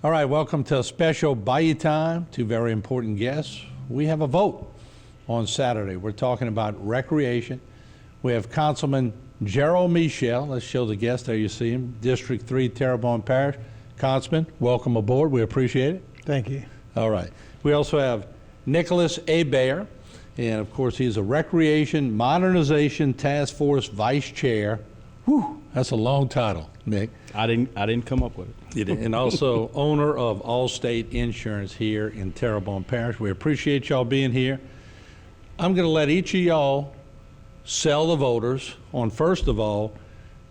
All right, welcome to a special Bayou Time. Two very important guests. We have a vote on Saturday. We're talking about recreation. We have Councilman Gerald Michel. Let's show the guest. There you see him. District 3, Terrebonne Parish. Councilman, welcome aboard. We appreciate it. Thank you. All right. We also have Nicholas Hebert, and of course he's a Recreation Modernization Task Force Vice Chair. Whew, that's a long title, Nick. I didn't come up with it. You did. And also owner of Allstate Insurance here in Terrebonne Parish. We appreciate y'all being here. I'm going to let each of y'all sell the voters on, first of all,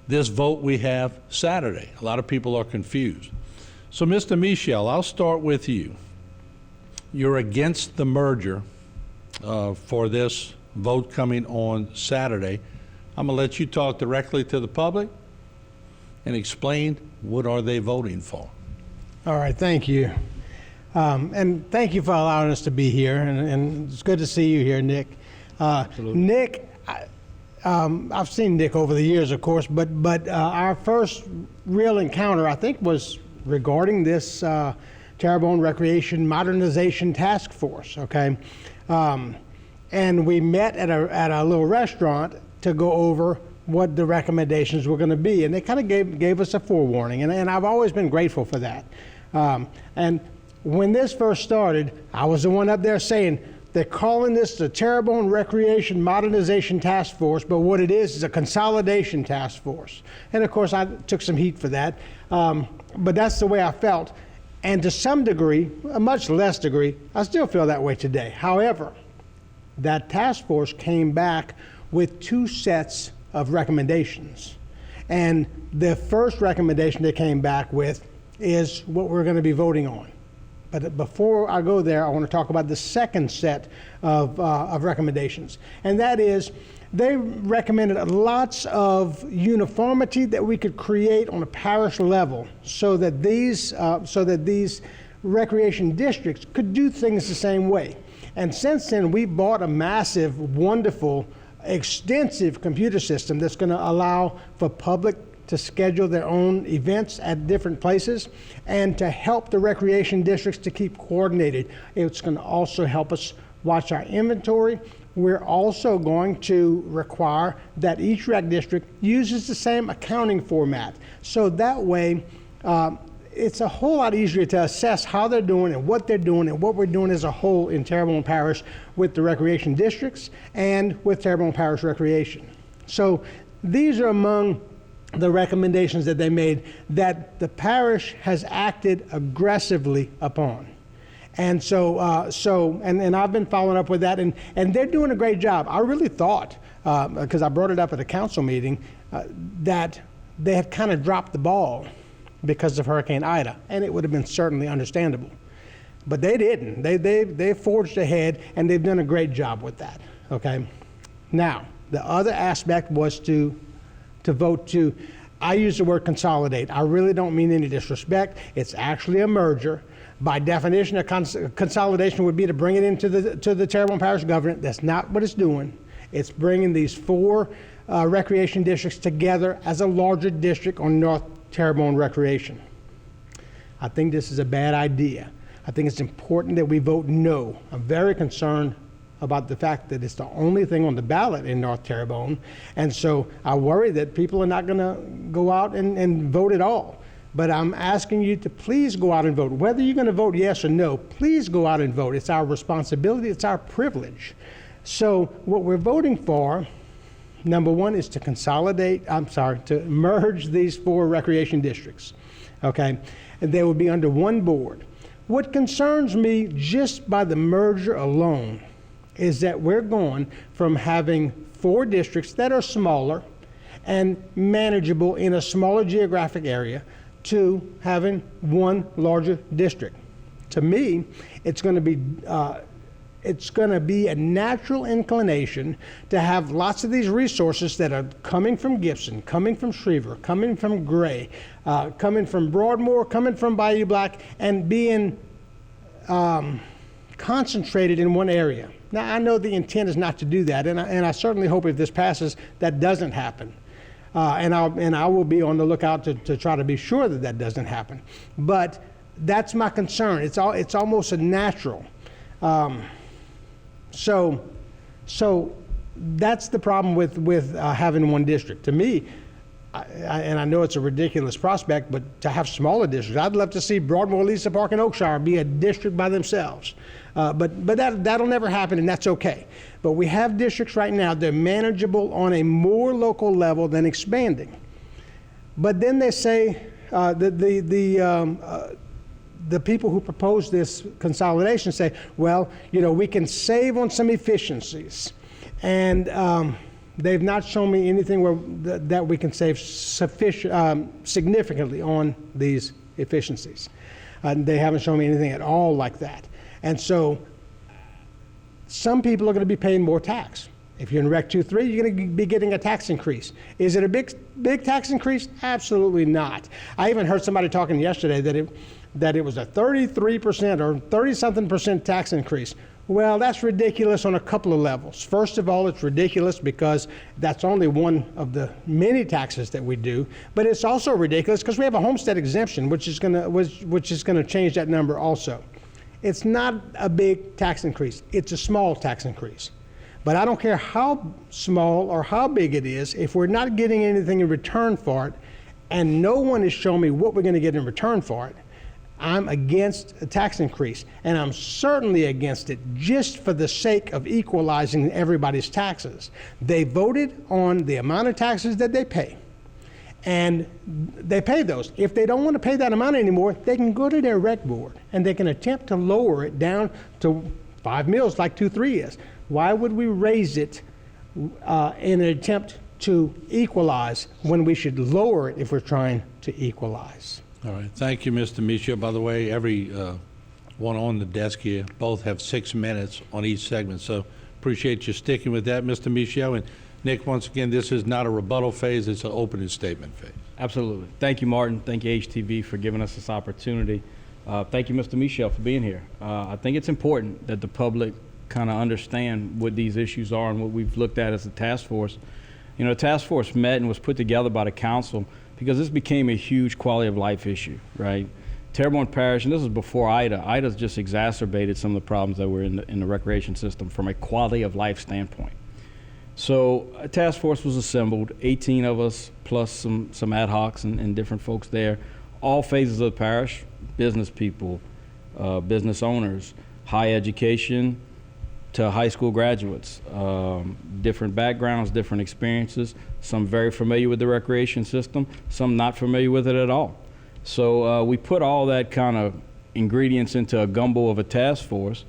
this vote we have Saturday. A lot of people are confused. So, Mr. Michel, I'll start with you. You're against the merger for this vote coming on Saturday. I'm going to let you talk directly to the public and explain what are they voting for. All right, thank you. And thank you for allowing us to be here, and it's good to see you here, Nick. Absolutely. Nick, I've seen Nick over the years, of course, but our first real encounter, I think, was regarding this Terrebonne Recreation Modernization Task Force, okay? And we met at a little restaurant to go over what the recommendations were going to be, and they kind of gave us a forewarning, and I've always been grateful for that. And when this first started, I was the one up there saying, they're calling this the Terrebonne Recreation Modernization Task Force, but what it is a consolidation task force. And of course, I took some heat for that, but that's the way I felt. And to some degree, a much less degree, I still feel that way today. However, that task force came back with two sets of recommendations. And the first recommendation they came back with is what we're going to be voting on. But before I go there, I want to talk about the second set of recommendations. And that is, they recommended lots of uniformity that we could create on a parish level so that these recreation districts could do things the same way. And since then, we bought a massive, wonderful, extensive computer system that's going to allow for public to schedule their own events at different places and to help the recreation districts to keep coordinated. It's going to also help us watch our inventory. We're also going to require that each rec district uses the same accounting format. So that way, it's a whole lot easier to assess how they're doing and what we're doing as a whole in Terrebonne Parish with the recreation districts and with Terrebonne Parish Recreation. So these are among the recommendations that they made that the parish has acted aggressively upon. And so I've been following up with that, and they're doing a great job. I really thought, because I brought it up at a council meeting, that they had kind of dropped the ball because of Hurricane Ida, and it would have been certainly understandable. But they didn't. They forged ahead, and they've done a great job with that, okay? Now, the other aspect was to vote to, I use the word consolidate. I really don't mean any disrespect. It's actually a merger. By definition, a consolidation would be to bring it into the Terrebonne Parish government. That's not what it's doing. It's bringing these four recreation districts together as a larger district on North Terrebonne Recreation. I think this is a bad idea. I think it's important that we vote no. I'm very concerned about the fact that it's the only thing on the ballot in North Terrebonne, and so I worry that people are not going to go out and vote at all. But I'm asking you to please go out and vote. Whether you're going to vote yes or no, please go out and vote. It's our responsibility, it's our privilege. So what we're voting for, number one, is to merge these four recreation districts, okay? And they will be under one board. What concerns me just by the merger alone is that we're going from having four districts that are smaller and manageable in a smaller geographic area to having one larger district. To me, it's going to be a natural inclination to have lots of these resources that are coming from Gibson, coming from Schriever, coming from Gray, coming from Broadmoor, coming from Bayou Black, and being concentrated in one area. Now, I know the intent is not to do that, and I certainly hope if this passes, that doesn't happen. And I will be on the lookout to try to be sure that that doesn't happen. But that's my concern. It's almost a natural. So that's the problem with having one district. To me, and I know it's a ridiculous prospect, but to have smaller districts, I'd love to see Broadmoor, Lisa Park, and Oakshire be a district by themselves. But that'll never happen, and that's okay. But we have districts right now, they're manageable on a more local level than expanding. But then they say, the people who propose this consolidation say, well, we can save on some efficiencies. And they've not shown me anything where that we can save significantly on these efficiencies. They haven't shown me anything at all like that. And so some people are going to be paying more tax. If you're in Rec 2-3, you're going to be getting a tax increase. Is it a big tax increase? Absolutely not. I even heard somebody talking yesterday that it was a 33% or 30-something% tax increase. Well, that's ridiculous on a couple of levels. First of all, it's ridiculous because that's only one of the many taxes that we do. But it's also ridiculous because we have a homestead exemption, which is going to change that number also. It's not a big tax increase. It's a small tax increase. But I don't care how small or how big it is, if we're not getting anything in return for it, and no one has shown me what we're going to get in return for it, I'm against a tax increase. And I'm certainly against it just for the sake of equalizing everybody's taxes. They voted on the amount of taxes that they pay, and they pay those. If they don't want to pay that amount anymore, they can go to their rec board, and they can attempt to lower it down to 5 mills like 2-3 is. Why would we raise it in an attempt to equalize when we should lower it if we're trying to equalize? All right. Thank you, Mr. Michel. By the way, every one on the desk here, both have 6 minutes on each segment. So appreciate you sticking with that, Mr. Michel. And Nick, once again, this is not a rebuttal phase. It's an opening statement phase. Absolutely. Thank you, Martin. Thank you, HTV, for giving us this opportunity. Thank you, Mr. Michel, for being here. I think it's important that the public kind of understand what these issues are and what we've looked at as a task force. The task force met and was put together by the council because this became a huge quality of life issue, right? Terrebonne Parish, and this is before Ida. Ida's just exacerbated some of the problems that were in the recreation system from a quality of life standpoint. So a task force was assembled, 18 of us plus some ad hocs and different folks there, all phases of the parish, business people, business owners, high education to high school graduates, different backgrounds, different experiences, some very familiar with the recreation system, some not familiar with it at all. So we put all that kind of ingredients into a gumbo of a task force,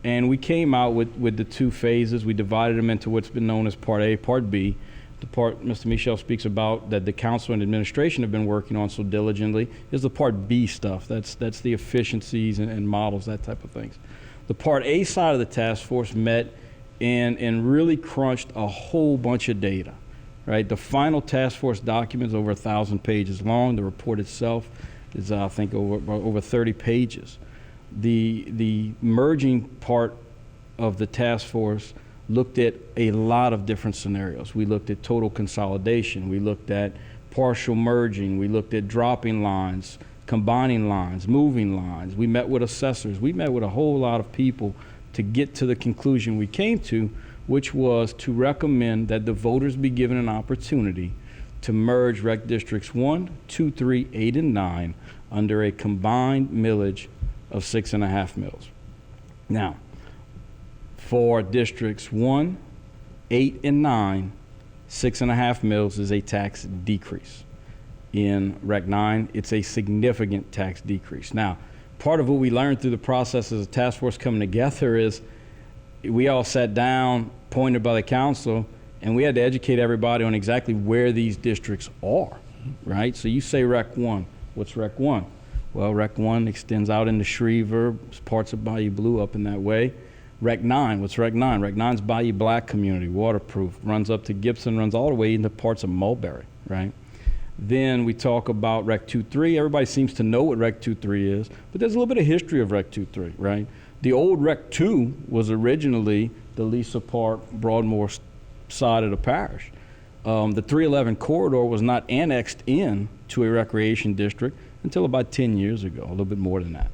and we came out with the 2 phases. We divided them into what's been known as Part A, Part B. The part Mr. Michel speaks about that the council and administration have been working on so diligently is the Part B stuff. That's the efficiencies and models, that type of things. The Part A side of the task force met and really crunched a whole bunch of data, right? The final task force document is over 1,000 pages long. The report itself is, I think, over 30 pages. The merging part of the task force looked at a lot of different scenarios. We looked at total consolidation. We looked at partial merging. We looked at dropping lines, combining lines, moving lines. We met with assessors. We met with a whole lot of people to get to the conclusion we came to, which was to recommend that the voters be given an opportunity to merge Rec Districts 1, 2, 3, 8, and 9 under a combined millage of 6.5 mills. Now, for Districts 1, 8, and 9, 6.5 mills is a tax decrease. In Rec 9, it's a significant tax decrease. Now, part of what we learned through the process as a task force coming together is we all sat down, pointed by the council, and we had to educate everybody on exactly where these districts are, right? So you say Rec 1, what's Rec 1? Well, Rec 1 extends out into Schriever, parts of Bayou Blue up in that way. Rec 9, what's Rec 9? Rec 9's Bayou Black community, waterproof, runs up to Gibson, runs all the way into parts of Mulberry, right? Then we talk about Rec 2-3. Everybody seems to know what Rec 2-3 is, but there's a little bit of history of Rec 2-3, right? The old Rec 2 was originally the Lisa Park, Broadmoor side of the parish. The 311 corridor was not annexed in to a recreation district until about 10 years ago, a little bit more than that.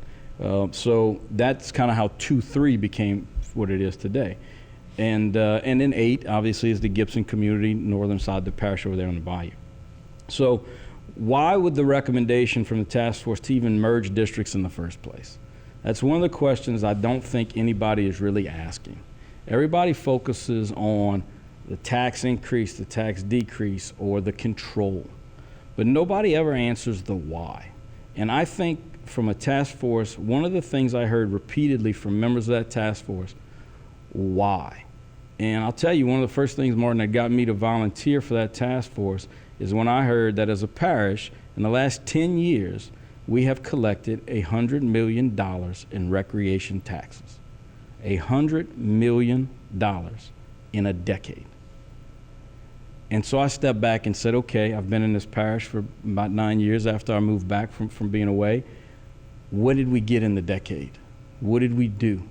So that's kind of how 2-3 became what it is today. And then 8, obviously, is the Gibson community, northern side of the parish over there on the bayou. So why would the recommendation from the task force to even merge districts in the first place? That's one of the questions I don't think anybody is really asking. Everybody focuses on the tax increase, the tax decrease, or the control. But nobody ever answers the why. And I think from a task force, one of the things I heard repeatedly from members of that task force, why? And I'll tell you, one of the first things, Martin, that got me to volunteer for that task force is when I heard that as a parish, in the last 10 years, we have collected $100 million in recreation taxes. $100 million in a decade. And so I stepped back and said, okay, I've been in this parish for about 9 years after I moved back from being away. What did we get in the decade? What did we do?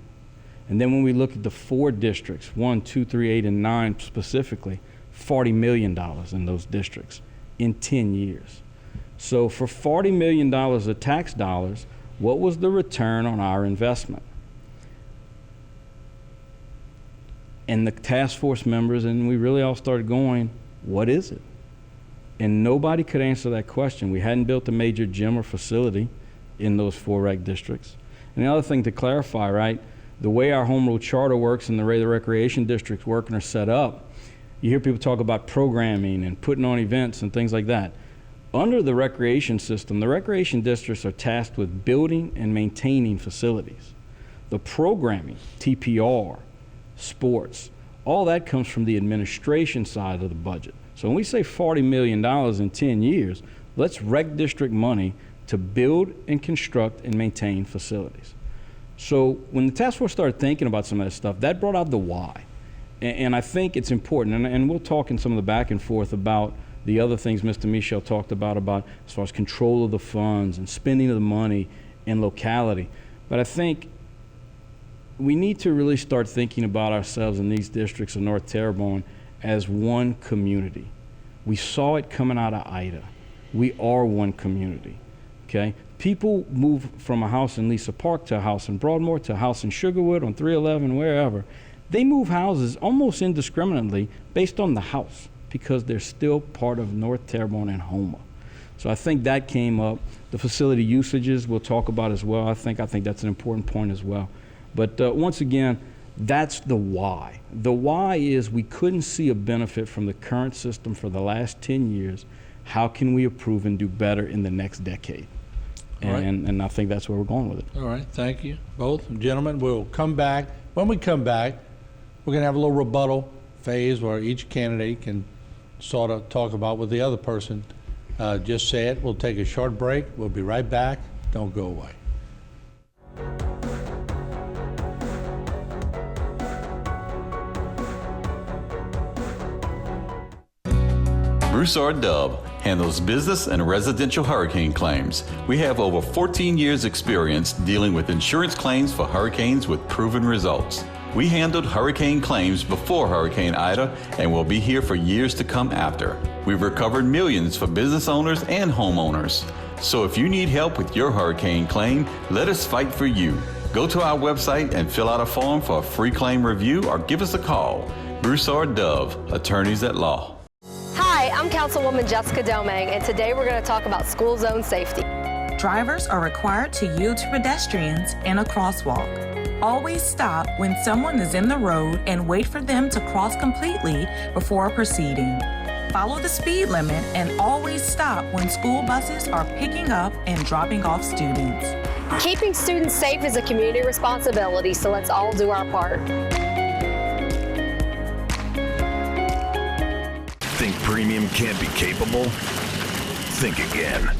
And then when we look at the 4 districts, 1, 2, 3, 8, and 9 specifically, $40 million in those districts in 10 years. So for $40 million of tax dollars, what was the return on our investment? And the task force members, and we really all started going, what is it? And nobody could answer that question. We hadn't built a major gym or facility in those 4 rec districts. And the other thing to clarify, right, the way our home rule charter works and the way the recreation districts work and are set up, you hear people talk about programming and putting on events and things like that. Under the recreation system, the recreation districts are tasked with building and maintaining facilities. The programming, TPR, sports, all that comes from the administration side of the budget. So when we say $40 million in 10 years, let's rec district money to build and construct and maintain facilities. So when the task force started thinking about some of that stuff, that brought out the why. And I think it's important, and we'll talk in some of the back and forth about the other things Mr. Michel talked about as far as control of the funds and spending of the money and locality. But I think we need to really start thinking about ourselves in these districts of North Terrebonne as one community. We saw it coming out of Ida. We are one community, okay? People move from a house in Lisa Park to a house in Broadmoor to a house in Sugarwood on 311, wherever. They move houses almost indiscriminately based on the house because they're still part of North Terrebonne and Houma. So I think that came up. The facility usages we'll talk about as well. I think that's an important point as well. But once again, that's the why. The why is we couldn't see a benefit from the current system for the last 10 years. How can we improve and do better in the next decade? And I think that's where we're going with it. All right, thank you, both. Gentlemen, we'll come back. When we come back, we're going to have a little rebuttal phase where each candidate can sort of talk about what the other person just said. We'll take a short break. We'll be right back. Don't go away. Broussard Dove handles business and residential hurricane claims. We have over 14 years experience dealing with insurance claims for hurricanes with proven results. We handled hurricane claims before Hurricane Ida and will be here for years to come after. We've recovered millions for business owners and homeowners. So if you need help with your hurricane claim, let us fight for you. Go to our website and fill out a form for a free claim review or give us a call. Broussard Dove, attorneys at law. Hi, I'm Councilwoman Jessica Domingue, and today we're going to talk about school zone safety. Drivers are required to yield to pedestrians in a crosswalk. Always stop when someone is in the road and wait for them to cross completely before proceeding. Follow the speed limit and always stop when school buses are picking up and dropping off students. Keeping students safe is a community responsibility, so let's all do our part. Think premium can't be capable? Think again.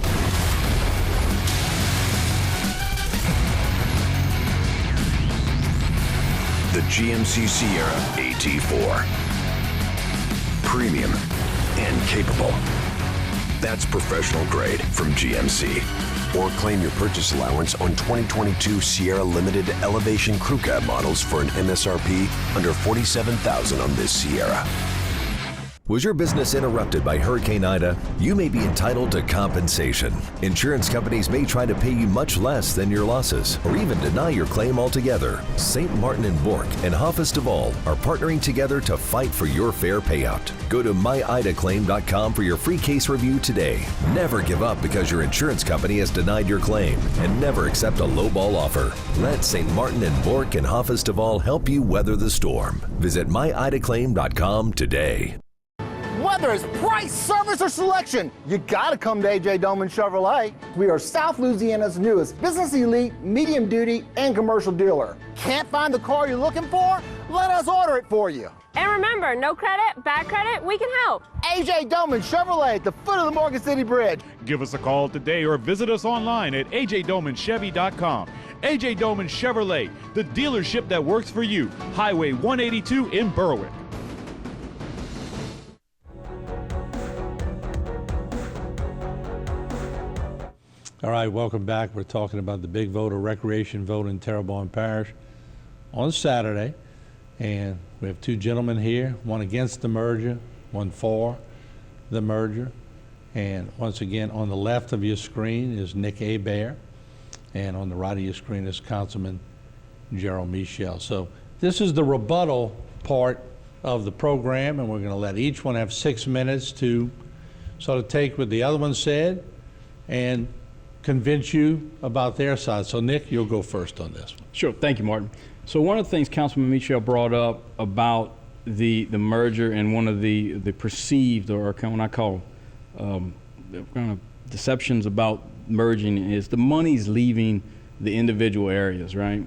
The GMC Sierra AT4. Premium and capable. That's professional grade from GMC. Or claim your purchase allowance on 2022 Sierra Limited Elevation Crew Cab models for an MSRP under $47,000 on this Sierra. Was your business interrupted by Hurricane Ida? You may be entitled to compensation. Insurance companies may try to pay you much less than your losses, or even deny your claim altogether. St. Martin and Bork and Hoffa's Duval are partnering together to fight for your fair payout. Go to myidaclaim.com for your free case review today. Never give up because your insurance company has denied your claim, and never accept a lowball offer. Let St. Martin and Bork and Hoffa's Duval help you weather the storm. Visit myidaclaim.com today. Whether it's price, service, or selection, you gotta come to AJ Doman Chevrolet. We are South Louisiana's newest business elite, medium duty, and commercial dealer. Can't find the car you're looking for? Let us order it for you. And remember, no credit, bad credit, we can help. AJ Doman Chevrolet at the foot of the Morgan City Bridge. Give us a call today or visit us online at ajdomanchevy.com. AJ Doman Chevrolet, the dealership that works for you. Highway 182 in Berwick. All right, welcome back. We're talking about the big voter recreation vote in Terrebonne Parish on Saturday. And we have two gentlemen here, one against the merger, one for the merger. And once again, on the left of your screen is Nick Hebert, and on the right of your screen is Councilman Gerald Michel. So this is the rebuttal part of the program, and we're going to let each one have 6 minutes to sort of take what the other one said and convince you about their side. So Nick, you'll go first on this one. Sure, thank you, Martin. So one of the things Councilman Michel brought up about the merger and one of the perceived, or what I call kind of deceptions about merging, is the money's leaving the individual areas, right?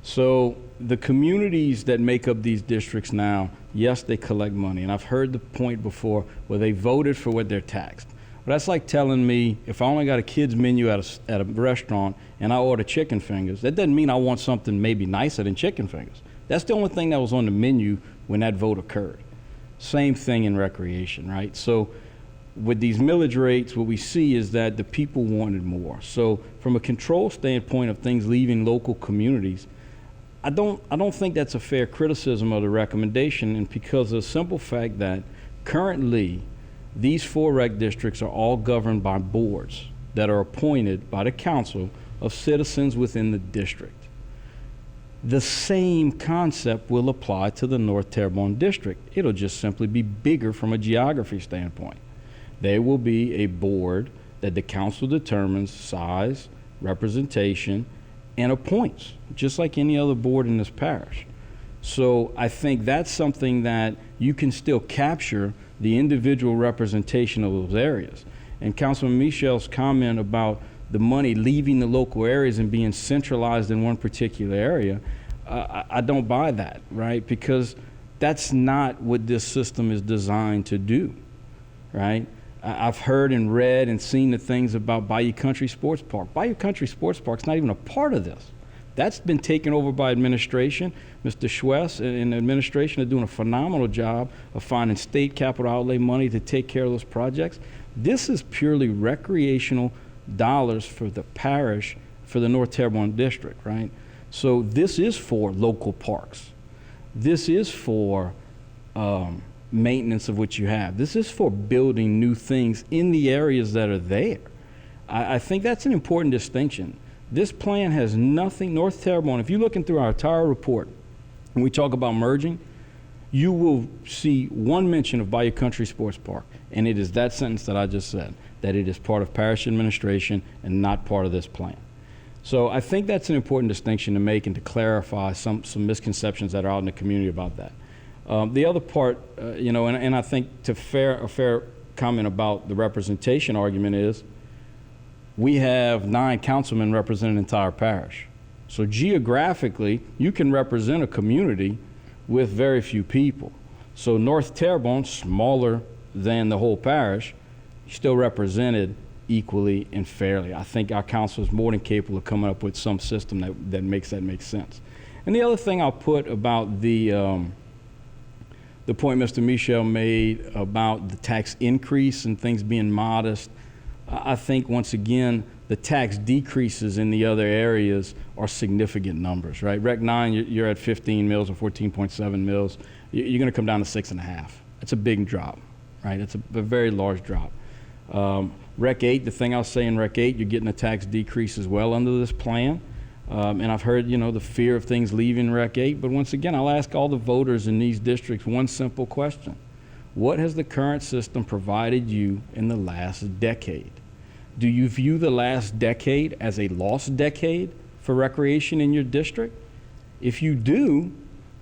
So the communities that make up these districts now, yes, they collect money. And I've heard the point before where they voted for what they're taxed. But that's like telling me if I only got a kid's menu at a restaurant and I order chicken fingers, that doesn't mean I want something maybe nicer than chicken fingers. That's the only thing that was on the menu when that vote occurred. Same thing in recreation, right? So with these millage rates, what we see is that the people wanted more. So from a control standpoint of things leaving local communities, I don't think that's a fair criticism of the recommendation, and because of the simple fact that currently these 4 rec districts are all governed by boards that are appointed by the council of citizens within the district. The same concept will apply to the North Terrebonne district. It'll just simply be bigger from a geography standpoint. There will be a board that the council determines size, representation, and appoints, just like any other board in this parish. So I think that's something that you can still capture the individual representation of those areas. And Councilman Michel's comment about the money leaving the local areas and being centralized in one particular area, I don't buy that, right? Because that's not what this system is designed to do, right? I've heard and read and seen the things about Bayou Country Sports Park. Bayou Country Sports Park's not even a part of this. That's been taken over by administration. Mr. Schwess and the administration are doing a phenomenal job of finding state capital outlay money to take care of those projects. This is purely recreational dollars for the parish, for the North Terrebonne district, right? So this is for local parks. This is for maintenance of what you have. This is for building new things in the areas that are there. I think that's an important distinction. This plan has nothing, North Terrebonne, if you're looking through our entire report and we talk about merging, you will see one mention of Bayou Country Sports Park, and it is that sentence that I just said, that it is part of parish administration and not part of this plan. So I think that's an important distinction to make and to clarify some misconceptions that are out in the community about that. The other part, and I think a fair comment about the representation argument is, we have 9 councilmen representing the entire parish. So geographically, you can represent a community with very few people. So North Terrebonne, smaller than the whole parish, still represented equally and fairly. I think our council is more than capable of coming up with some system that makes sense. And the other thing I'll put about the point Mr. Michel made about the tax increase and things being modest, I think, once again, the tax decreases in the other areas are significant numbers, right? Rec 9, you're at 15 mils or 14.7 mils. You're going to come down to 6.5. That's a big drop, right? It's a very large drop. Rec 8, the thing I'll say in Rec 8, you're getting a tax decrease as well under this plan. And I've heard, the fear of things leaving Rec 8, but once again, I'll ask all the voters in these districts one simple question. What has the current system provided you in the last decade? Do you view the last decade as a lost decade for recreation in your district? If you do,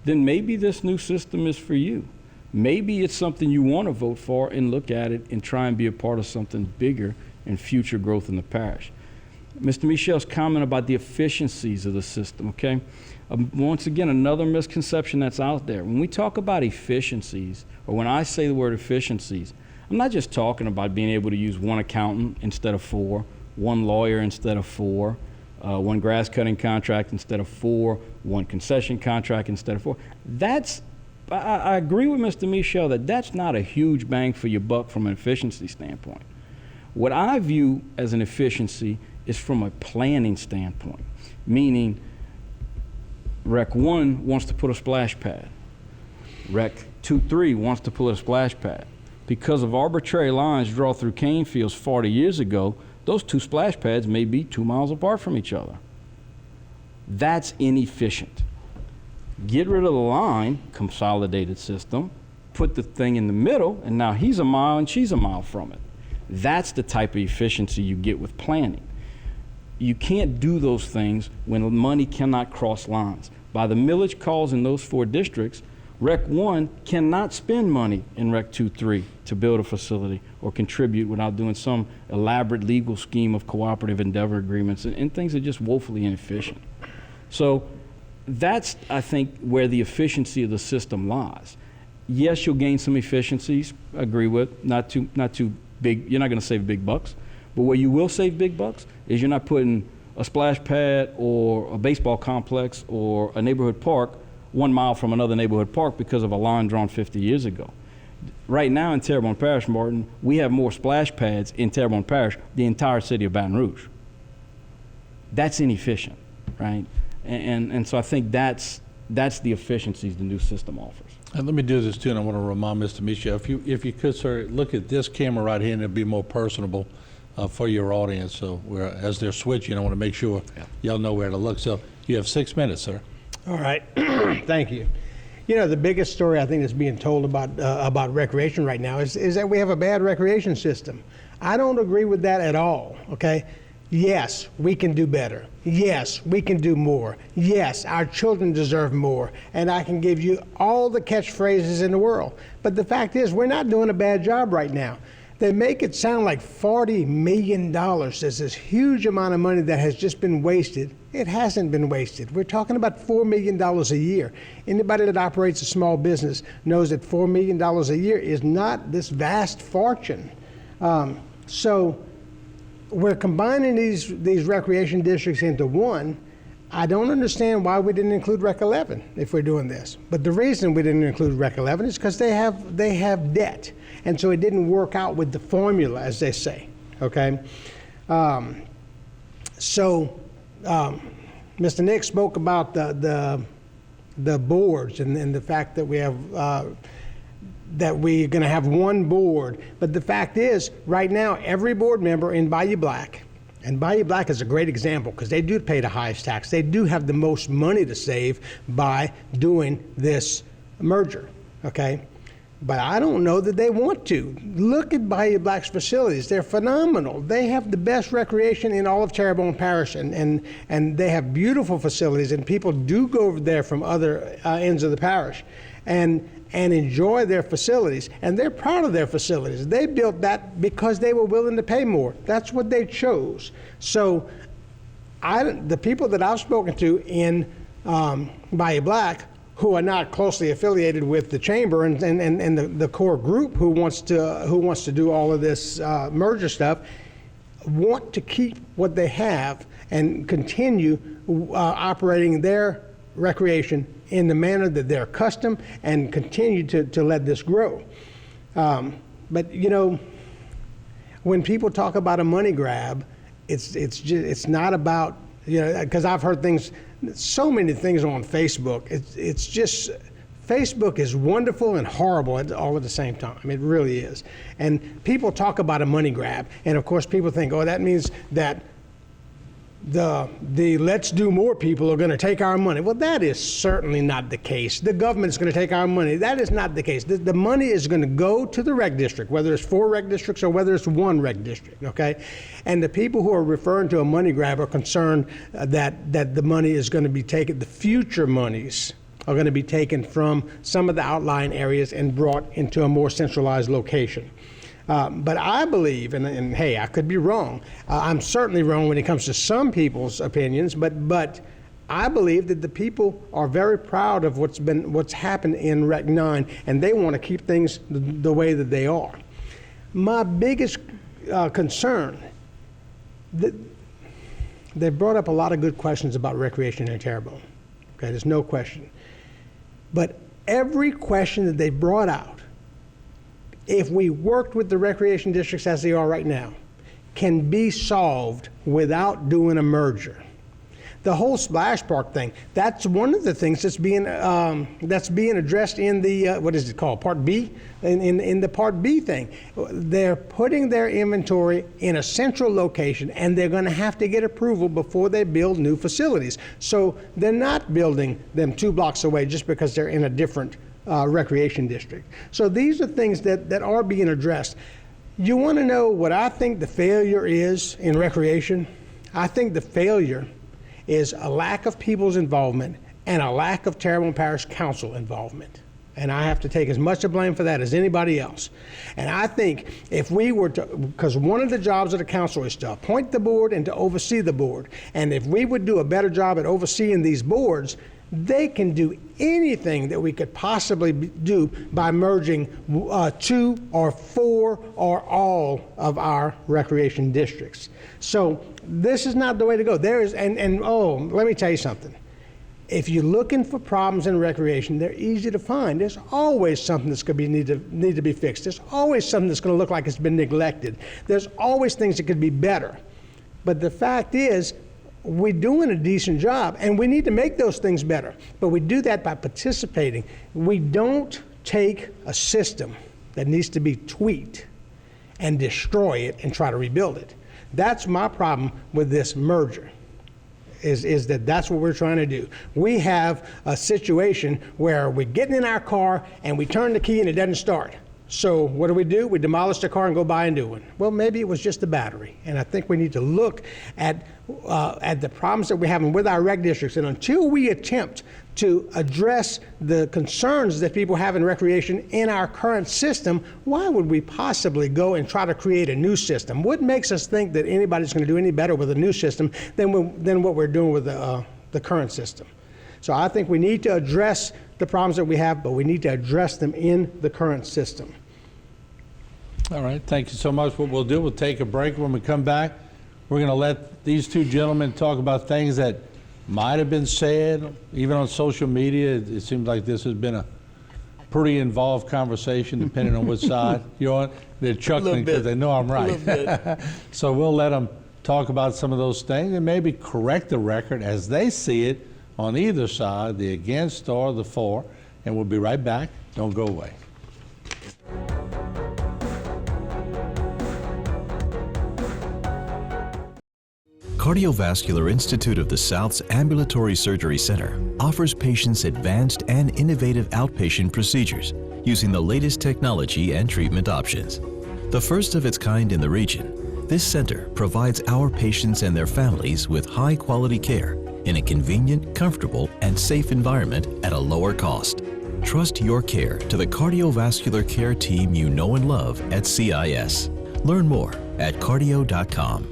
then maybe this new system is for you. Maybe it's something you want to vote for and look at it and try and be a part of something bigger and future growth in the parish. Mr. Michel's comment about the efficiencies of the system, okay? Once again, another misconception that's out there. When we talk about efficiencies, or when I say the word efficiencies, I'm not just talking about being able to use one accountant instead of 4, one lawyer instead of 4, one grass cutting contract instead of 4, one concession contract instead of 4. I agree with Mr. Michel that that's not a huge bang for your buck from an efficiency standpoint. What I view as an efficiency is from a planning standpoint, meaning Rec 1 wants to put a splash pad. Rec 2-3 wants to put a splash pad. Because of arbitrary lines drawn through cane fields 40 years ago, those 2 splash pads may be 2 miles apart from each other. That's inefficient. Get rid of the line, consolidated system, put the thing in the middle, and now he's a mile and she's a mile from it. That's the type of efficiency you get with planning. You can't do those things when money cannot cross lines. By the millage calls in those 4 districts, Rec 1 cannot spend money in Rec 2-3 to build a facility or contribute without doing some elaborate legal scheme of cooperative endeavor agreements and things that are just woefully inefficient. So that's, I think, where the efficiency of the system lies. Yes, you'll gain some efficiencies, I agree with, not too big, you're not gonna save big bucks, but where you will save big bucks is you're not putting a splash pad or a baseball complex or a neighborhood park 1 mile from another neighborhood park because of a line drawn 50 years ago. Right now in Terrebonne Parish, Martin, we have more splash pads in Terrebonne Parish, the entire city of Baton Rouge. That's inefficient, right? And so I think that's the efficiencies the new system offers. And let me do this too, and I want to remind Mr. Michel, if you could, sir, look at this camera right here, and it'll be more personable for your audience. So as they're switching, I want to make sure y'all know where to look. So you have 6 minutes, sir. All right, thank you. The biggest story I think that's being told about recreation right now is that we have a bad recreation system. I don't agree with that at all, okay? Yes, we can do better. Yes, we can do more. Yes, our children deserve more. And I can give you all the catchphrases in the world. But the fact is, we're not doing a bad job right now. They make it sound like $40 million. There's this huge amount of money that has just been wasted. It hasn't been wasted. We're talking about $4 million a year. Anybody that operates a small business knows that $4 million a year is not this vast fortune. So we're combining these recreation districts into one. I don't understand why we didn't include Rec 11 if we're doing this. But the reason we didn't include Rec 11 is because they have debt. And so it didn't work out with the formula, as they say, okay? Mr. Nick spoke about the boards and the fact that we have that we're going to have one board. But the fact is, right now, every board member in Bayou Black, and Bayou Black is a great example because they do pay the highest tax. They do have the most money to save by doing this merger, okay? But I don't know that they want to. Look at Bayou Black's facilities. They're phenomenal. They have the best recreation in all of Terrebonne Parish, and they have beautiful facilities, and people do go over there from other ends of the parish and enjoy their facilities, and they're proud of their facilities. They built that because they were willing to pay more. That's what they chose. So the people that I've spoken to in Bayou Black, who are not closely affiliated with the chamber and the core group who wants to do all of this merger stuff, want to keep what they have and continue operating their recreation in the manner that they're accustomed and continue to let this grow. But when people talk about a money grab, it's not about, because I've heard so many things on Facebook. It's just Facebook is wonderful and horrible all at the same time. It really is. And people talk about a money grab. And of course, people think, oh, that means that the let's do more people are going to take our money. Well, that is certainly not the case. The government is going to take our money. That is not the case. The money is going to go to the rec district, whether it's 4 rec districts or whether it's 1 rec district, okay? And the people who are referring to a money grab are concerned that the money is going to be taken, the future monies are going to be taken from some of the outlying areas and brought into a more centralized location. But I believe, and hey, I could be wrong. I'm certainly wrong when it comes to some people's opinions, but I believe that the people are very proud of what's happened in Rec 9, and they want to keep things the way that they are. My biggest concern, they brought up a lot of good questions about recreation in Terrebonne. Okay, there's no question. But every question that they brought out, if we worked with the recreation districts as they are right now, can be solved without doing a merger. The whole splash park thing, that's one of the things that's being addressed in the, what is it called, Part B? In the Part B thing. They're putting their inventory in a central location, and they're going to have to get approval before they build new facilities. So they're not building them 2 blocks away just because they're in a different recreation district. So these are things that are being addressed. You want to know what I think the failure is in recreation? I think the failure is a lack of people's involvement and a lack of Terrebonne Parish Council involvement. And I have to take as much of blame for that as anybody else. And I think if we were to, because one of the jobs of the council is to appoint the board and to oversee the board. And if we would do a better job at overseeing these boards, they can do anything that we could possibly do by merging 2 or 4 or all of our recreation districts. So this is not the way to go. There is, oh, let me tell you something. If you're looking for problems in recreation, they're easy to find. There's always something that's going to need to be fixed. There's always something that's going to look like it's been neglected. There's always things that could be better. But the fact is, we're doing a decent job, and we need to make those things better. But we do that by participating. We don't take a system that needs to be tweaked and destroy it and try to rebuild it. That's my problem with this merger, is that's what we're trying to do. We have a situation where we're getting in our car and we turn the key and it doesn't start. So what do? We demolish the car and go buy a new one. Well, maybe it was just the battery. And I think we need to look at the problems that we're having with our rec districts. And until we attempt to address the concerns that people have in recreation in our current system, why would we possibly go and try to create a new system? What makes us think that anybody's going to do any better with a new system than what we're doing with the current system? So I think we need to address the problems that we have, but we need to address them in the current system. All right, thank you so much. What we'll do, we'll take a break. When we come back, we're going to let these 2 gentlemen talk about things that might have been said, even on social media. It seems like this has been a pretty involved conversation, depending on which side you're on. They're chuckling because they know I'm right. So we'll let them talk about some of those things and maybe correct the record as they see it on either side, the against or the for. And we'll be right back. Don't go away. Cardiovascular Institute of the South's Ambulatory Surgery Center offers patients advanced and innovative outpatient procedures using the latest technology and treatment options. The first of its kind in the region, this center provides our patients and their families with high-quality care in a convenient, comfortable, and safe environment at a lower cost. Trust your care to the cardiovascular care team you know and love at CIS. Learn more at cardio.com.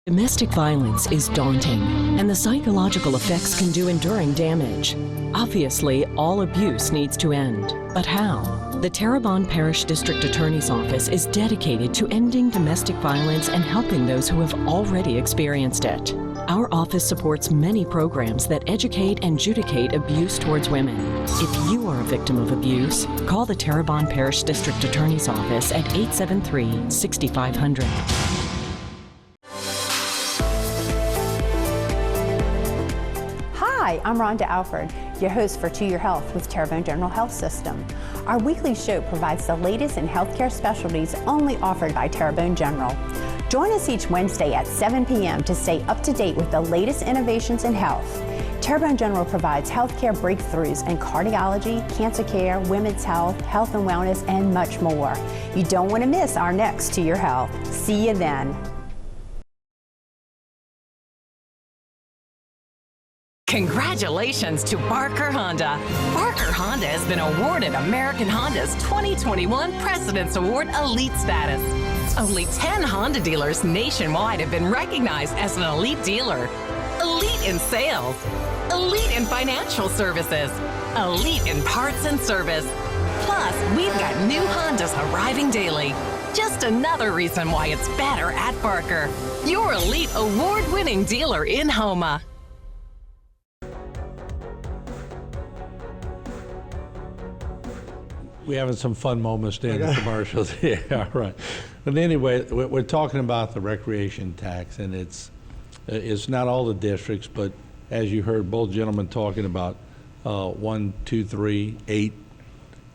Domestic violence is daunting, and the psychological effects can do enduring damage. Obviously, all abuse needs to end. But how? The Terrebonne Parish District Attorney's Office is dedicated to ending domestic violence and helping those who have already experienced it. Our office supports many programs that educate and adjudicate abuse towards women. If you are a victim of abuse, call the Terrebonne Parish District Attorney's Office at 873-6500. Hi, I'm Rhonda Alford. your host for To Your Health with Terrebonne General Health System. Our weekly show provides the latest in healthcare specialties only offered by Terrebonne General. Join us each Wednesday at 7 p.m. to stay up to date with the latest innovations in health. Terrebonne General provides healthcare breakthroughs in cardiology, cancer care, women's health, health and wellness, and much more. You don't want to miss our next To Your Health. See you then. Congratulations to Barker Honda. Barker Honda has been awarded American Honda's 2021 President's Award Elite status. Only 10 Honda dealers nationwide have been recognized as an elite dealer. Elite in sales, elite in financial services, elite in parts and service. Plus, we've got new Hondas arriving daily. Just another reason why it's better at Barker, your elite award-winning dealer in Houma. We're having some fun moments during the commercials. Yeah, all right. But anyway, we're talking about the recreation tax, and it's not all the districts, but as you heard both gentlemen talking about 1, 2, 3, 8,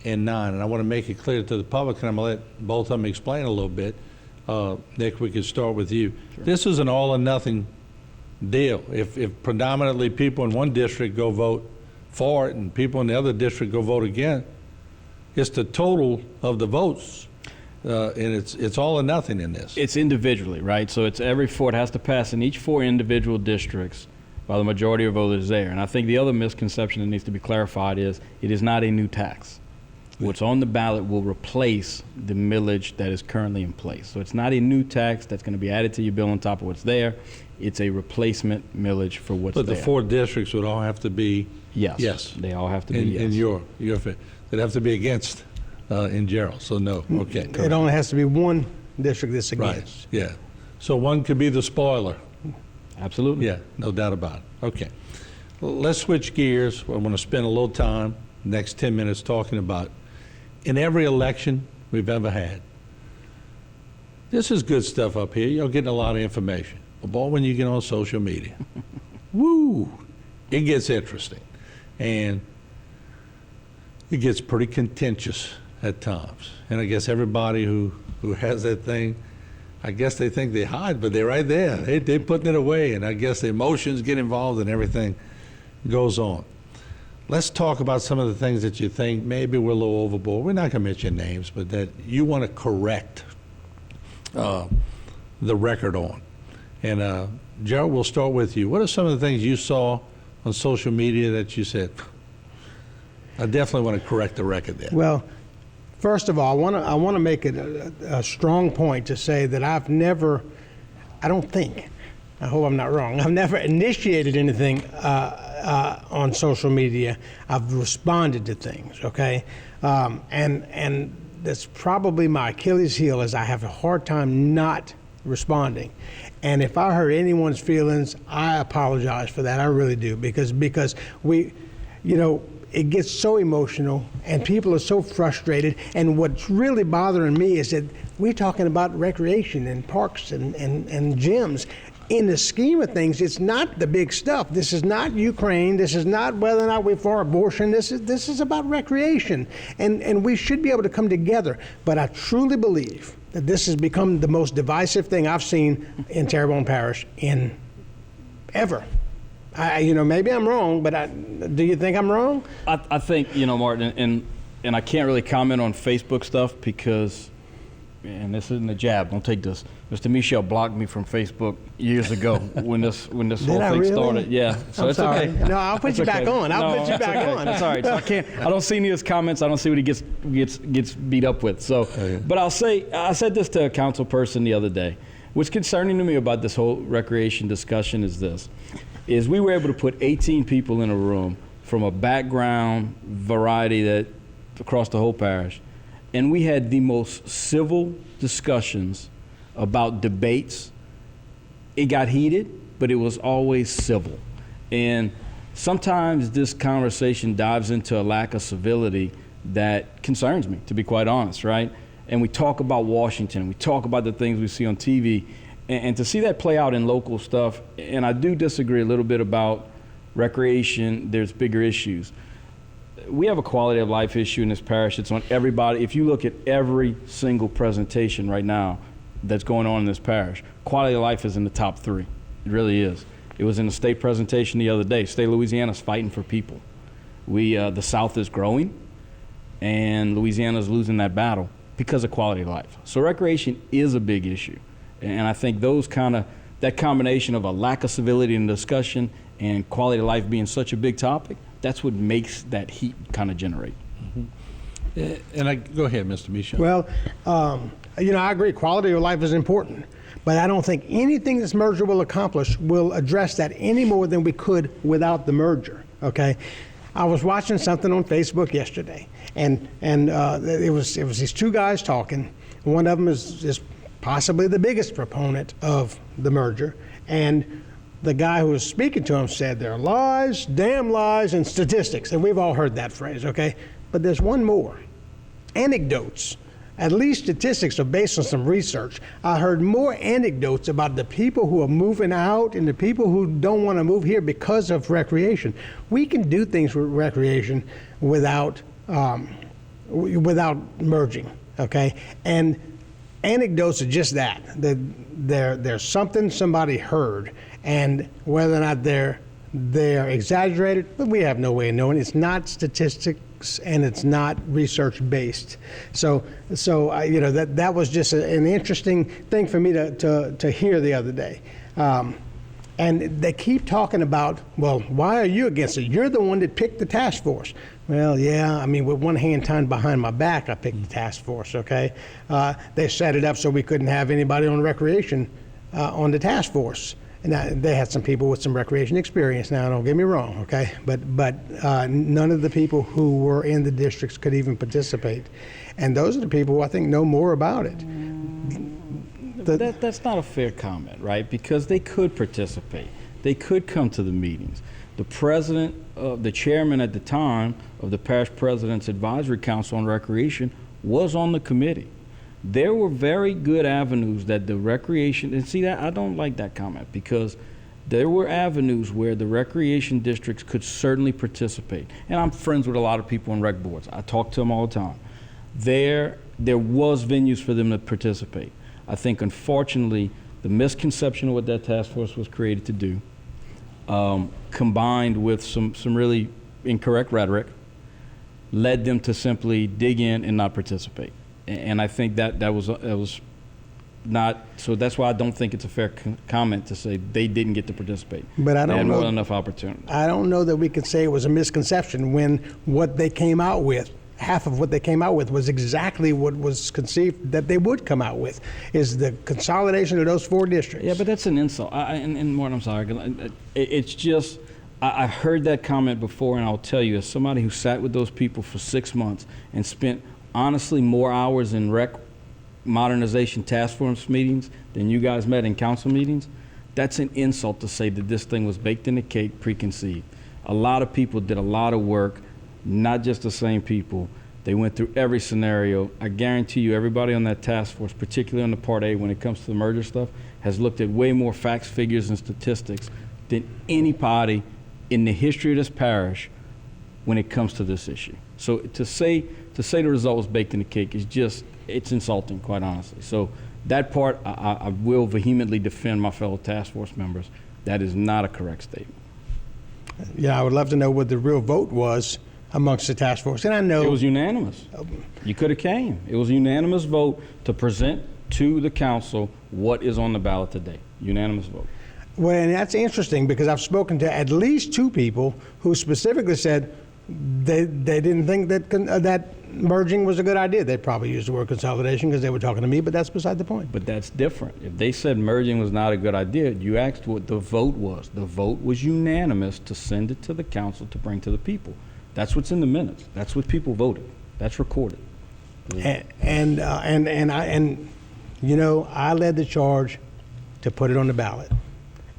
and 9. And I want to make it clear to the public, and I'm going to let both of them explain a little bit. Nick, we could start with you. Sure. This is an all or nothing deal. If predominantly people in one district go vote for it and people in the other district go vote against, it's the total of the votes, and it's all or nothing in this. It's individually, right? So it's every 4. It has to pass in each 4 individual districts by the majority of voters there. And I think the other misconception that needs to be clarified is it is not a new tax. What's on the ballot will replace the millage that is currently in place. So it's not a new tax that's going to be added to your bill on top of what's there. It's a replacement millage for what's there. But the 4 districts would all have to be yes. Yes. They all have to be yes. In your they'd have to be against in Gerald. So no. Okay. Correct. It only has to be one district that's against. Right. Yeah. So one could be the spoiler. Absolutely. Yeah. No doubt about it. Okay. Let's switch gears. I want to spend a little time, next 10 minutes, talking about in every election we've ever had. This is good stuff up here. You're getting a lot of information. But boy, when you get on social media, woo, it gets interesting. And it gets pretty contentious at times. And I guess everybody who has that thing, I guess they think they hide, but they're right there. They're putting it away, and I guess the emotions get involved and everything goes on. Let's talk about some of the things that you think maybe we're a little overboard. We're not going to mention names, but that you want to correct the record on. And Gerald, we'll start with you. What are some of the things you saw on social media that you said, I definitely want to correct the record there? Well, first of all, I want to make it a strong point to say that I hope I'm not wrong, I've never initiated anything on social media. I've responded to things, okay? And that's probably my Achilles heel, is I have a hard time not responding. And if I hurt anyone's feelings, I apologize for that. I really do, because we, it gets so emotional and people are so frustrated. And what's really bothering me is that we're talking about recreation and parks and gyms. In the scheme of things, it's not the big stuff. This is not Ukraine. This is not whether or not we're for abortion. This is about recreation. And we should be able to come together. But I truly believe that this has become the most divisive thing I've seen in Terrebonne Parish in ever. Maybe I'm wrong, but do you think I'm wrong? I think, Martin, and I can't really comment on Facebook stuff because, and this isn't a jab, don't take this. Mr. Michel blocked me from Facebook years ago when this whole thing started. Yeah, so it's sorry. okay. No, I'll put you back on. I'll put you back on. That's all right. So I don't see any of his comments. I don't see what he gets beat up with. So, but I said this to a council person the other day. What's concerning to me about this whole recreation discussion is we were able to put 18 people in a room from a background variety that across the whole parish, and we had the most civil discussions about debates. It got heated, but it was always civil. And sometimes this conversation dives into a lack of civility that concerns me, to be quite honest, right? And we talk about Washington, we talk about the things we see on TV, and to see that play out in local stuff, and I do disagree a little bit about Recreation, there's bigger issues. We have a quality of life issue in this parish. It's on everybody. If you look at every single presentation right now that's going on in this parish, quality of life is in the top 3. It really is. It was in the state presentation the other day. State of Louisiana's fighting for people. The South is growing, and Louisiana's losing that battle because of quality of life. So recreation is a big issue. And I think that combination of a lack of civility in discussion and quality of life being such a big topic, that's what makes that heat kind of generate. And go ahead, Mr. Michel. Well, I agree, quality of life is important, but I don't think anything this merger will accomplish will address that any more than we could without the merger, okay? I was watching something on Facebook yesterday, and it was these 2 guys talking. One of them is possibly the biggest proponent of the merger, and the guy who was speaking to him said there are lies, damn lies, and statistics, and we've all heard that phrase, okay? But there's one more, anecdotes. At least statistics are based on some research. I heard more anecdotes about the people who are moving out and the people who don't want to move here because of recreation. We can do things with recreation without merging, okay? And anecdotes are just that. There's something somebody heard, and whether or not they're exaggerated, but we have no way of knowing. It's not statistics and it's not research based. So that was just an interesting thing for me to hear the other day. And they keep talking about, well, why are you against it? You're the one that picked the task force. Well, yeah, I mean, with one hand tied behind my back, I picked the task force, okay? They set it up so we couldn't have anybody on recreation on the task force. And they had some people with some recreation experience now, don't get me wrong, okay? But none of the people who were in the districts could even participate. And those are the people who I think know more about it. That's not a fair comment, right? Because they could participate. They could come to the meetings. The president, the chairman at the time of the Parish President's Advisory Council on Recreation was on the committee. There were very good avenues that the recreation, and see that, I don't like that comment, because there were avenues where the recreation districts could certainly participate. And I'm friends with a lot of people on rec boards. I talk to them all the time. There was venues for them to participate. I think, unfortunately, the misconception of what that task force was created to do, combined with some really incorrect rhetoric, led them to simply dig in and not participate. And I think that was not, so that's why I don't think it's a fair comment to say they didn't get to participate. But I don't they had know, more than enough opportunity. I don't know that we can say it was a misconception when what they came out with, half of what they came out with was exactly what was conceived that they would come out with, is the consolidation of those 4 districts. Yeah, but that's an insult. And Martin, I'm sorry. It's just, I heard that comment before, and I'll tell you, as somebody who sat with those people for 6 months and spent honestly more hours in rec modernization task force meetings than you guys met in council meetings, that's an insult to say that this thing was baked in the cake, preconceived. A lot of people did a lot of work, not just the same people. They went through every scenario. I guarantee you everybody on that task force, particularly on the Part A when it comes to the merger stuff, has looked at way more facts, figures, and statistics than anybody in the history of this parish when it comes to this issue. So to say the result was baked in the cake is just, it's insulting, quite honestly. So that part, I will vehemently defend my fellow task force members. That is not a correct statement. Yeah, I would love to know what the real vote was amongst the task force. And I know it was unanimous. You could have came. It was a unanimous vote to present to the council what is on the ballot today. Unanimous vote. Well, and that's interesting because I've spoken to at least 2 people who specifically said they didn't think that merging was a good idea. They'd probably use the word consolidation because they were talking to me, but that's beside the point. But that's different. If they said merging was not a good idea, you asked what the vote was. The vote was unanimous to send it to the council to bring to the people. That's what's in the minutes. That's what people voted. That's recorded. And you know, I led the charge to put it on the ballot.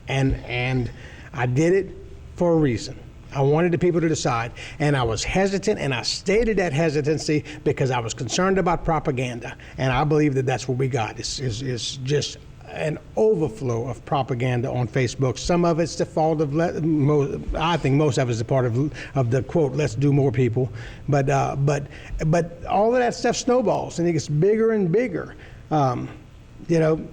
And I did it for a reason. I wanted the people to decide, and I was hesitant, and I stated that hesitancy because I was concerned about propaganda, and I believe that that's what we got. It's just an overflow of propaganda on Facebook. Some of it's the fault of, I think most of it's a part of the quote, let's do more people. But all of that stuff snowballs and it gets bigger and bigger. You know,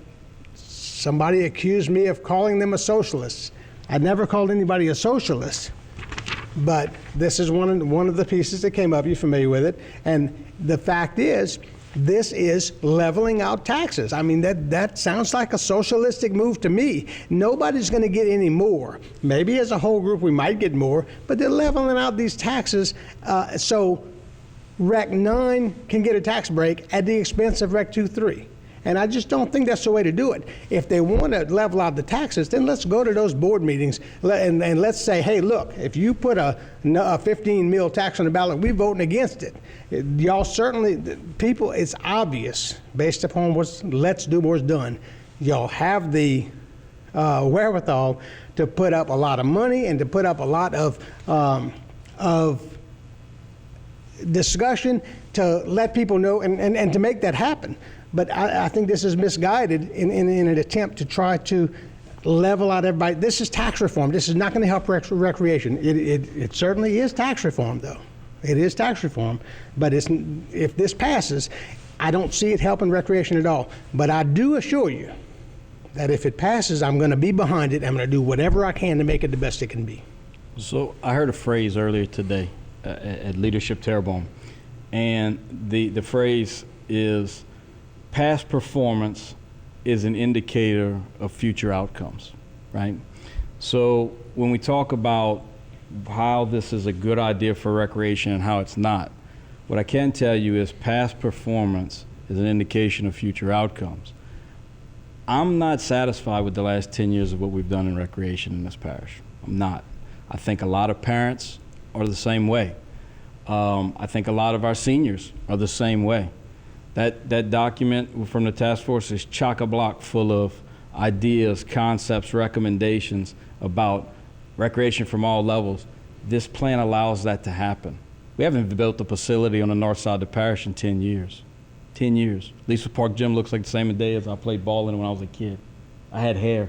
somebody accused me of calling them a socialist. I never called anybody a socialist, but this is one of the pieces that came up. You're familiar with it. And the fact is, this is leveling out taxes. I mean, that sounds like a socialistic move to me. Nobody's going to get any more. Maybe as a whole group we might get more, but they're leveling out these taxes so Rec 9 can get a tax break at the expense of Rec 2-3. And I just don't think that's the way to do it. If they want to level out the taxes, then let's go to those board meetings and let's say, hey, look, if you put a 15 mil tax on the ballot, we're voting against it. Y'all certainly, people, it's obvious based upon what's Let's Do More's done. Y'all have the wherewithal to put up a lot of money and to put up a lot of discussion to let people know and to make that happen. But I think this is misguided in an attempt to try to level out everybody. This is tax reform. This is not going to help recreation. It certainly is tax reform, though. It is tax reform. But if this passes, I don't see it helping recreation at all. But I do assure you that if it passes, I'm going to be behind it. I'm going to do whatever I can to make it the best it can be. So I heard a phrase earlier today at Leadership Terrebonne, and the phrase is, past performance is an indicator of future outcomes, right? So when we talk about how this is a good idea for recreation and how it's not, what I can tell you is past performance is an indication of future outcomes. I'm not satisfied with the last 10 years of what we've done in recreation in this parish. I'm not. I think a lot of parents are the same way. I think a lot of our seniors are the same way. That document from the task force is chock-a-block full of ideas, concepts, recommendations about recreation from all levels. This plan allows that to happen. We haven't built a facility on the north side of the parish in 10 years. 10 years. Lisa Park Gym looks like the same day as I played ball in when I was a kid. I had hair.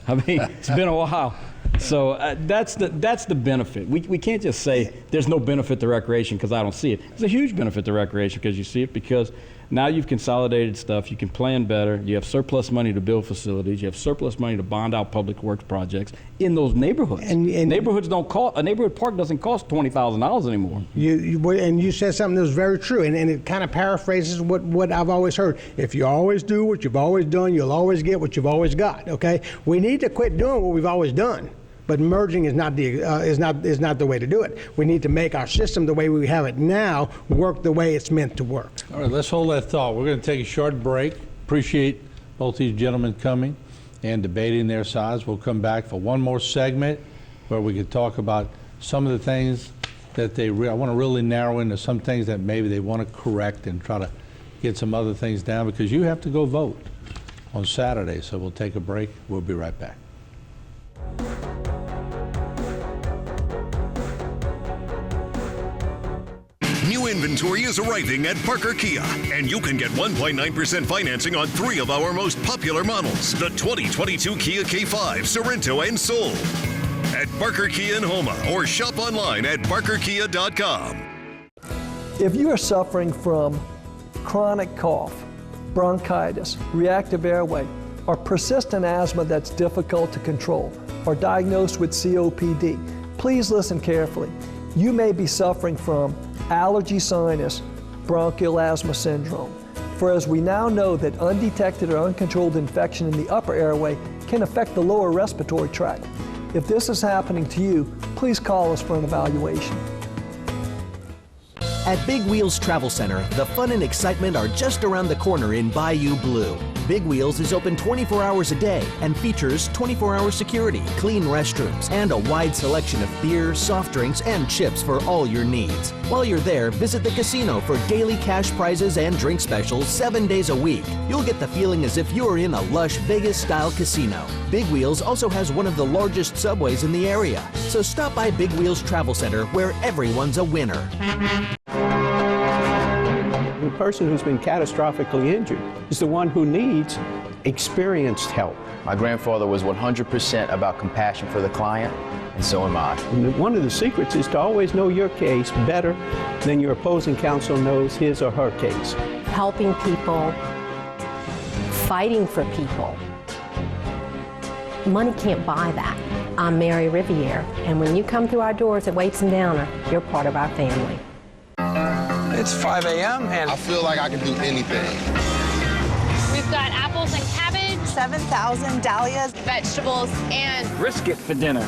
I mean, it's been a while. So that's the benefit. We can't just say there's no benefit to recreation because I don't see it. There's a huge benefit to recreation because you see it, because now you've consolidated stuff, you can plan better, you have surplus money to build facilities, you have surplus money to bond out public works projects in those neighborhoods. And neighborhoods don't cost, a neighborhood park doesn't cost $20,000 anymore. You said something that was very true, and it kind of paraphrases what I've always heard. If you always do what you've always done, you'll always get what you've always got, okay? We need to quit doing what we've always done. But merging is not the way to do it. We need to make our system, the way we have it now, work the way it's meant to work. All right, let's hold that thought. We're going to take a short break. Appreciate both these gentlemen coming and debating their sides. We'll come back for one more segment where we could talk about some of the things that I want to really narrow into some things that maybe they want to correct and try to get some other things down, because you have to go vote on Saturday. So we'll take a break. We'll be right back. New inventory is arriving at Parker Kia, and you can get 1.9% financing on 3 of our most popular models, the 2022 Kia K5, Sorento, and Soul. At Parker Kia in Houma, or shop online at parkerkia.com. If you are suffering from chronic cough, bronchitis, reactive airway, or persistent asthma that's difficult to control, or diagnosed with COPD, please listen carefully. You may be suffering from allergy sinus, bronchial asthma syndrome. For as we now know that undetected or uncontrolled infection in the upper airway can affect the lower respiratory tract. If this is happening to you, please call us for an evaluation. At Big Wheels Travel Center, the fun and excitement are just around the corner in Bayou Blue. Big Wheels is open 24 hours a day and features 24-hour security, clean restrooms, and a wide selection of beer, soft drinks, and chips for all your needs. While you're there, visit the casino for daily cash prizes and drink specials 7 days a week. You'll get the feeling as if you're in a lush Vegas-style casino. Big Wheels also has one of the largest subways in the area. So stop by Big Wheels Travel Center, where everyone's a winner. person who's been catastrophically injured is the one who needs experienced help. My grandfather was 100% about compassion for the client, and so am I. And one of the secrets is to always know your case better than your opposing counsel knows his or her case. Helping people, fighting for people. Money can't buy that. I'm Mary Riviere, and when you come through our doors at Wapes and Downer, you're part of our family. It's 5 a.m. and I feel like I can do anything. We've got apples and cabbage, 7,000 dahlias, vegetables, and brisket for dinner.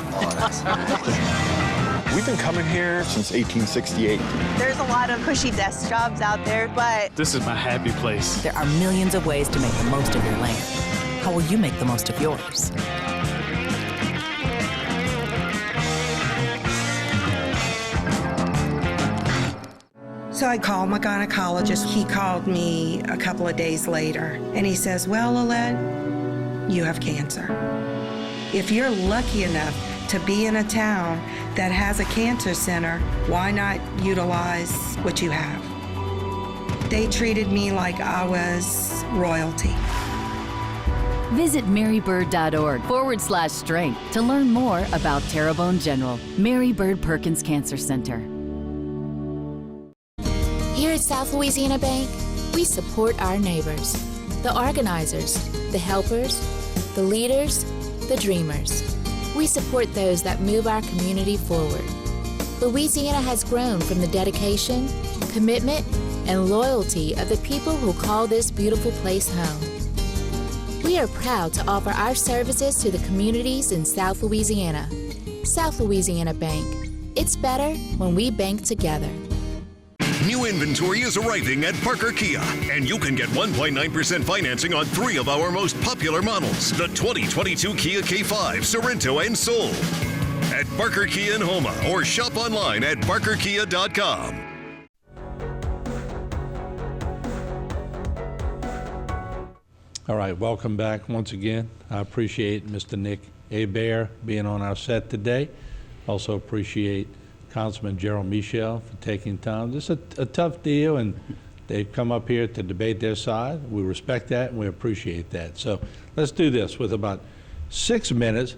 We've been coming here since 1868. There's a lot of cushy desk jobs out there, but This is my happy place. There are millions of ways to make the most of your land. How will you make the most of yours? So I called my gynecologist. He called me a couple of days later, and he says, well, Lillette, you have cancer. If you're lucky enough to be in a town that has a cancer center, why not utilize what you have? They treated me like I was royalty. Visit marybird.org/strength to learn more about Terrebonne General, Mary Bird Perkins Cancer Center. Here at South Louisiana Bank, we support our neighbors, the organizers, the helpers, the leaders, the dreamers. We support those that move our community forward. Louisiana has grown from the dedication, commitment, and loyalty of the people who call this beautiful place home. We are proud to offer our services to the communities in South Louisiana. South Louisiana Bank. It's better when we bank together. New inventory is arriving at Parker Kia, and you can get 1.9% financing on 3 of our most popular models, the 2022 Kia K5, Sorento, and Soul. At Parker Kia in Homa, or shop online at parkerkia.com. All right, welcome back once again. I appreciate Mr. Nick Hebert being on our set today. Also appreciate Councilman Gerald Michel for taking time. This is a tough deal, and they've come up here to debate their side. We respect that, and we appreciate that. So let's do this with about 6 minutes.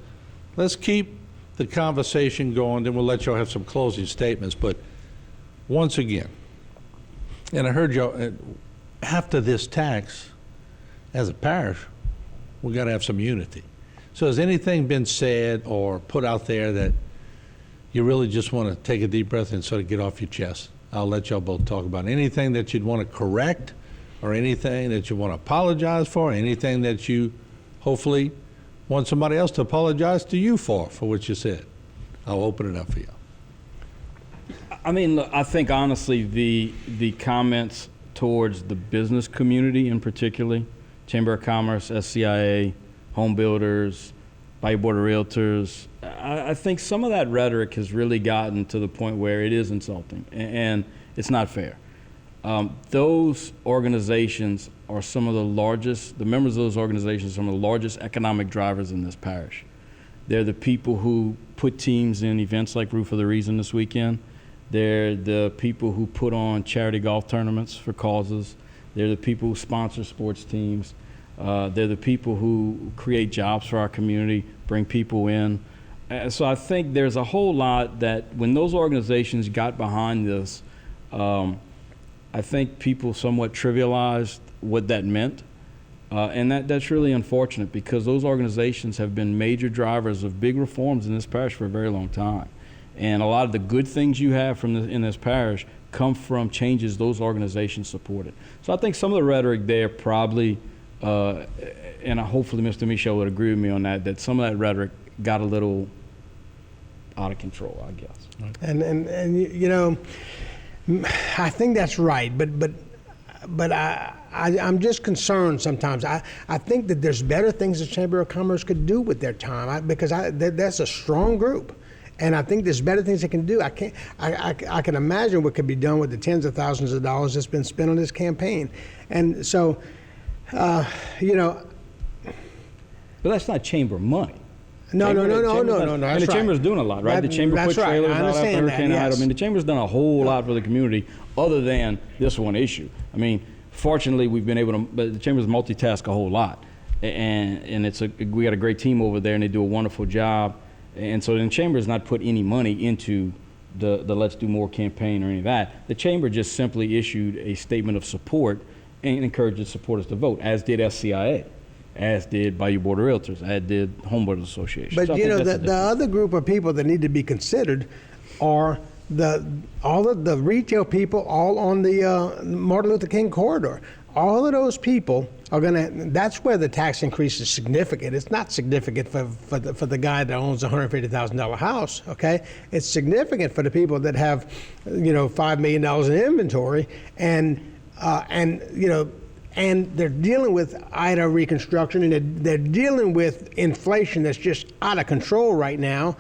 Let's keep the conversation going, then we'll let y'all have some closing statements. But once again, and I heard y'all, after this tax, as a parish, we got to have some unity. So has anything been said or put out there that you really just want to take a deep breath and sort of get off your chest? I'll let y'all both talk about anything that you'd want to correct, or anything that you want to apologize for, anything that you hopefully want somebody else to apologize to you for what you said. I'll open it up for you. I mean, look, I think honestly the comments towards the business community in particular, Chamber of Commerce, SCIA, home builders, Bayou Board of Realtors, I think some of that rhetoric has really gotten to the point where it is insulting, and it's not fair. Those organizations are some of the largest, the members of those organizations are some of the largest economic drivers in this parish. They're the people who put teams in events like Roof of the Reason this weekend. They're the people who put on charity golf tournaments for causes. They're the people who sponsor sports teams. They're the people who create jobs for our community, bring people in. So I think there's a whole lot that when those organizations got behind this, I think people somewhat trivialized what that meant. And that's really unfortunate, because those organizations have been major drivers of big reforms in this parish for a very long time. And a lot of the good things you have in this parish come from changes those organizations supported. So I think some of the rhetoric there probably, and hopefully Mr. Michel would agree with me on that some of that rhetoric got a little out of control, I guess. And you know, I think that's right, but I'm just concerned sometimes. I think that there's better things the Chamber of Commerce could do with their time, because that's a strong group. And I think there's better things they can do. I can imagine what could be done with the tens of thousands of dollars that's been spent on this campaign. And so, you know. But that's not chamber money. No. And That's the Chamber's right. doing a lot, right? The Chamber That's put right. trailers I out after understand that, Hurricane Ida. yes. I mean, the Chamber's done a whole lot for the community other than this one issue. I mean, fortunately, we've been able to, but the Chamber's multitask a whole lot. And we got a great team over there, and they do a wonderful job. And so the Chamber's not put any money into the Let's Do More campaign or any of that. The Chamber just simply issued a statement of support and encouraged its supporters to vote, as did SCIA, as did Bayou Board of Realtors, as did Homebuilders Association. But So I you think know, that's the other group of people that need to be considered are all of the retail people all on the Martin Luther King corridor. All of those people are that's where the tax increase is significant. It's not significant for the guy that owns a $150,000 house, okay? It's significant for the people that have, $5 million in inventory and they're dealing with Ida reconstruction, and they're dealing with inflation that's just out of control right now.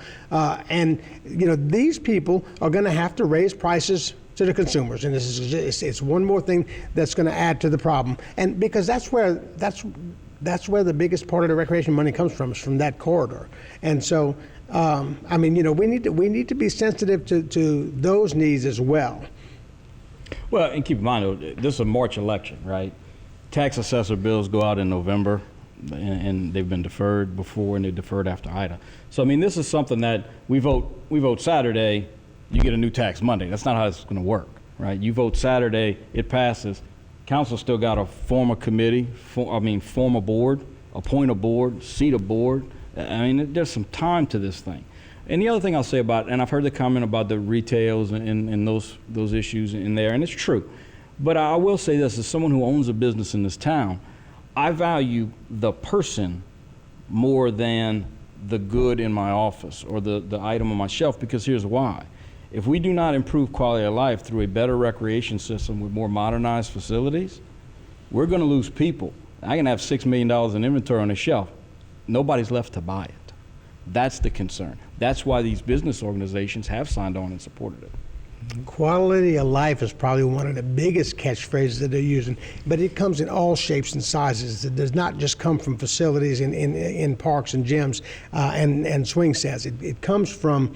These people are going to have to raise prices to the consumers, and it's one more thing that's going to add to the problem. And because that's where the biggest part of the recreation money comes from, is from that corridor. And so, we need to be sensitive to those needs as well. Well, and keep in mind, though, this is a March election, right? Tax assessor bills go out in November, and they've been deferred before, and they're deferred after Ida. So, this is something that we vote Saturday, you get a new tax Monday. That's not how it's going to work, right? You vote Saturday, it passes. Council still got to form a committee, form a board, appoint a board, seat a board. There's some time to this thing. And the other thing I'll say about, and I've heard the comment about the retails and those issues in there, and it's true. But I will say this, as someone who owns a business in this town, I value the person more than the good in my office or the item on my shelf, because here's why. If we do not improve quality of life through a better recreation system with more modernized facilities, we're going to lose people. I can have $6 million in inventory on the shelf. Nobody's left to buy it. That's the concern. That's why these business organizations have signed on and supported it. Quality of life is probably one of the biggest catchphrases that they're using, but it comes in all shapes and sizes. It does not just come from facilities in parks and gyms and swing sets. It comes from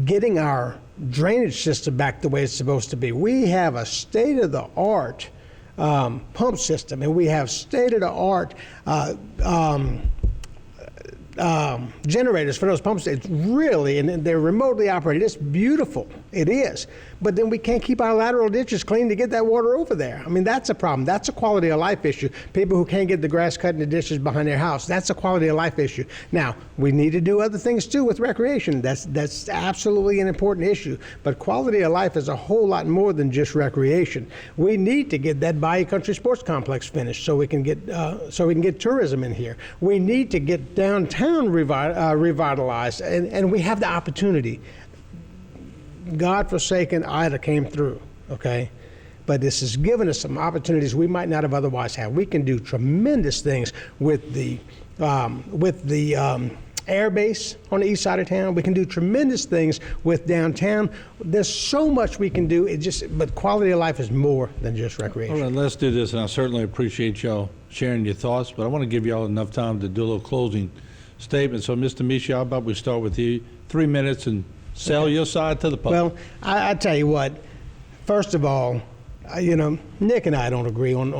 getting our drainage system back the way it's supposed to be. We have a state-of-the-art pump system, and we have state-of-the-art generators for those pumps. It's really, and they're remotely operated. It's beautiful. It is. But then we can't keep our lateral ditches clean to get that water over there. That's a problem. That's a quality of life issue. People who can't get the grass cut in the ditches behind their house, that's a quality of life issue. Now, we need to do other things too with recreation. That's absolutely an important issue. But quality of life is a whole lot more than just recreation. We need to get that Bayou Country Sports Complex finished so we can get tourism in here. We need to get downtown revitalized, and we have the opportunity. God-forsaken Ida came through, okay? But this has given us some opportunities we might not have otherwise had. We can do tremendous things with the air base on the east side of town. We can do tremendous things with downtown. There's so much we can do. But quality of life is more than just recreation. All right, let's do this, and I certainly appreciate y'all sharing your thoughts, but I want to give y'all enough time to do a little closing statement. So, Mr. Michel, how about we start with you? 3 minutes and sell your side to the public. Well, I tell you what, first of all, Nick and I don't agree on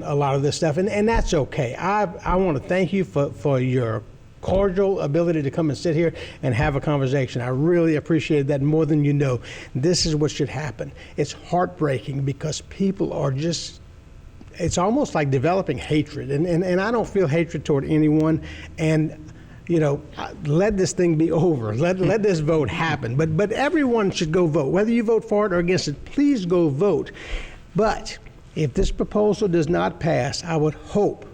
a lot of this stuff, and that's okay. I want to thank you for your cordial ability to come and sit here and have a conversation. I really appreciate that more than you know. This is what should happen. It's heartbreaking because people are just, it's almost like developing hatred, and I don't feel hatred toward anyone, and let this thing be over. Let this vote happen. But everyone should go vote. Whether you vote for it or against it, please go vote. But if this proposal does not pass, I would hope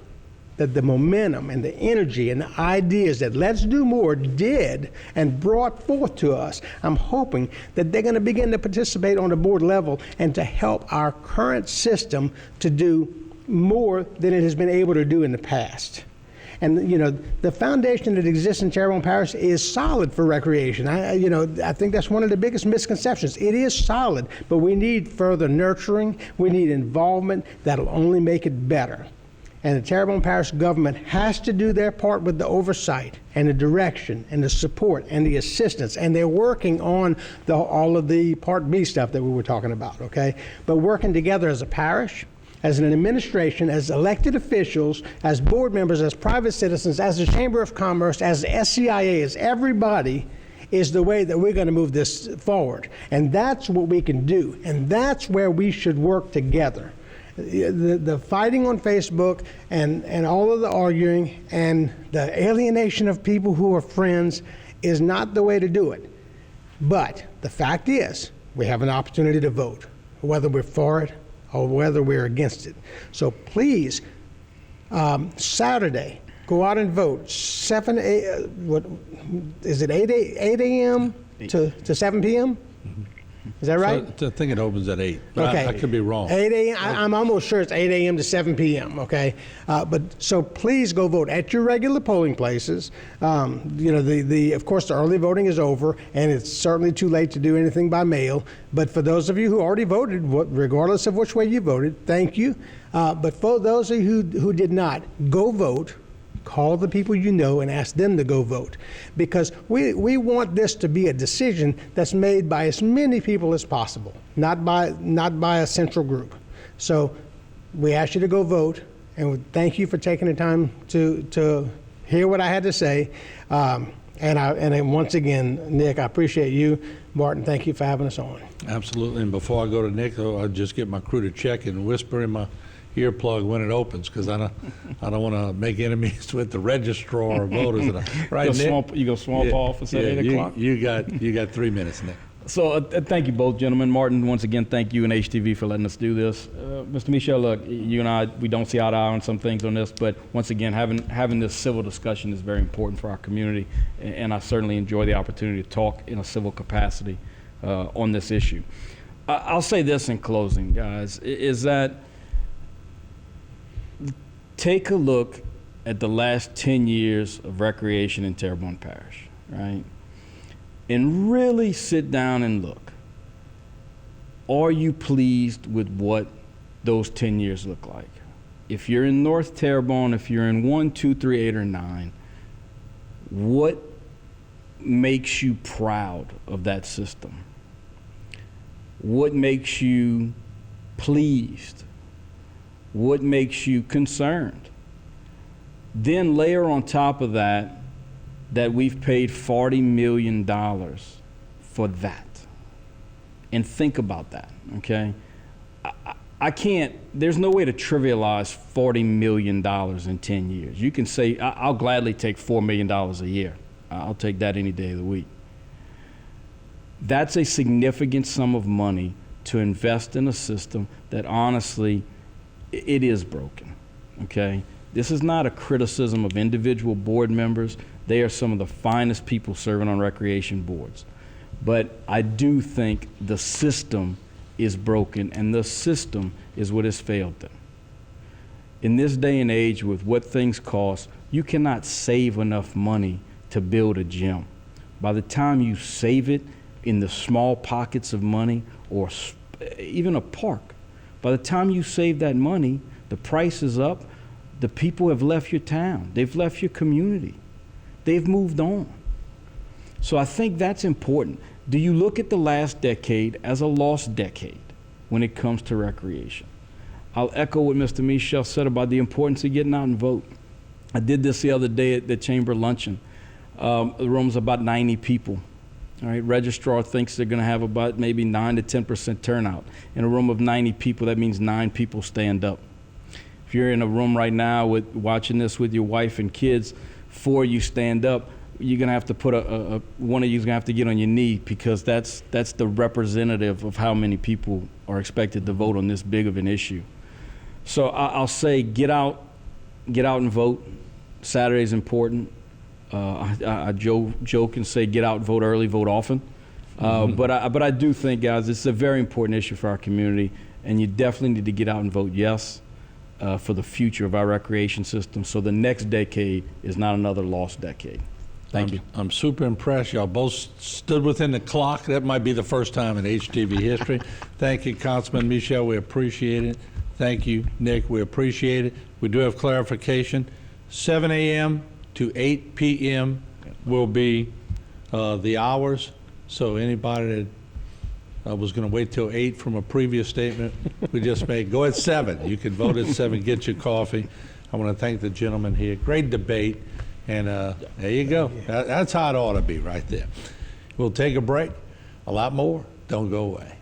that the momentum and the energy and the ideas that Let's Do More did and brought forth to us, I'm hoping that they're going to begin to participate on the board level and to help our current system to do more than it has been able to do in the past. And the foundation that exists in Terrebonne Parish is solid for recreation. I think that's one of the biggest misconceptions. It is solid, but we need further nurturing. We need involvement that'll only make it better. And the Terrebonne Parish government has to do their part with the oversight and the direction and the support and the assistance. And they're working on all of the Part B stuff that we were talking about, okay? But working together as a parish, as an administration, as elected officials, as board members, as private citizens, as the Chamber of Commerce, as the SCIA, as everybody, is the way that we're going to move this forward. And that's what we can do. And that's where we should work together. The fighting on Facebook and all of the arguing and the alienation of people who are friends is not the way to do it. But the fact is, we have an opportunity to vote, whether we're for it or whether we're against it. So please, Saturday, go out and vote. 8 a.m. to 7 p.m.? Is that right? So, I think it opens at 8, but okay. I could be wrong. 8 a.m. I'm almost sure it's 8 a.m. to 7 p.m., okay? But so please go vote at your regular polling places. Of course, the early voting is over, and it's certainly too late to do anything by mail. But for those of you who already voted, regardless of which way you voted, thank you. But for those of you who did not, go vote. Call the people you know and ask them to go vote, because we want this to be a decision that's made by as many people as possible, not by a central group. So we ask you to go vote, and thank you for taking the time to hear what I had to say. And once again, Nick, I appreciate you. Martin, thank you for having us on. Absolutely. And before I go to Nick, I'll just get my crew to check and whisper in my earplug when it opens, because I don't want to make enemies with the registrar or voters. Right, Nick? You go swamp off and say 8 o'clock? You got 3 minutes, Nick. So thank you both, gentlemen. Martin, once again, thank you and HTV for letting us do this. Mr. Michel, look, you and I, we don't see eye to eye on some things on this, but once again, having this civil discussion is very important for our community, and I certainly enjoy the opportunity to talk in a civil capacity on this issue. I'll say this in closing, guys, is that take a look at the last 10 years of recreation in Terrebonne Parish, right? And really sit down and look. Are you pleased with what those 10 years look like? If you're in North Terrebonne, if you're in 1, 2, 3, 8, or 9, what makes you proud of that system? What makes you pleased? What makes you concerned? Then layer on top of that we've paid $40 million for that. And think about that, okay? I can't, there's no way to trivialize $40 million in 10 years. You can say, I'll gladly take $4 million a year. I'll take that any day of the week. That's a significant sum of money to invest in a system that honestly, it is broken, okay? This is not a criticism of individual board members. They are some of the finest people serving on recreation boards. But I do think the system is broken, and the system is what has failed them. In this day and age, with what things cost, you cannot save enough money to build a gym. By the time you save it in the small pockets of money, or even a park, by the time you save that money, the price is up, the people have left your town, they've left your community, they've moved on. So I think that's important. Do you look at the last decade as a lost decade when it comes to recreation? I'll echo what Mr. Michel said about the importance of getting out and vote. I did this the other day at the Chamber luncheon. The room's about 90 people. All right, registrar thinks they're going to have about maybe 9 to 10% turnout. In a room of 90 people, that means 9 people stand up. If you're in a room right now watching this with your wife and kids, 4 of you stand up, you're going to have to put one of you's going to have to get on your knee, because that's the representative of how many people are expected to vote on this big of an issue. So I'll say get out and vote. Saturday's important. I joke and say get out, vote early, vote often. But I do think, guys, it's a very important issue for our community, and you definitely need to get out and vote yes for the future of our recreation system, so the next decade is not another lost decade. Thank you. I'm super impressed. Y'all both stood within the clock. That might be the first time in HTV history. Thank you, Councilman Michel. We appreciate it. Thank you, Nick. We appreciate it. We do have clarification. 7 a.m. to 8 p.m. will be the hours. So anybody that was going to wait till 8 from a previous statement, we just made go at 7. You can vote at 7, get your coffee. I want to thank the gentleman here. Great debate. And there you go. That's how it ought to be right there. We'll take a break. A lot more. Don't go away.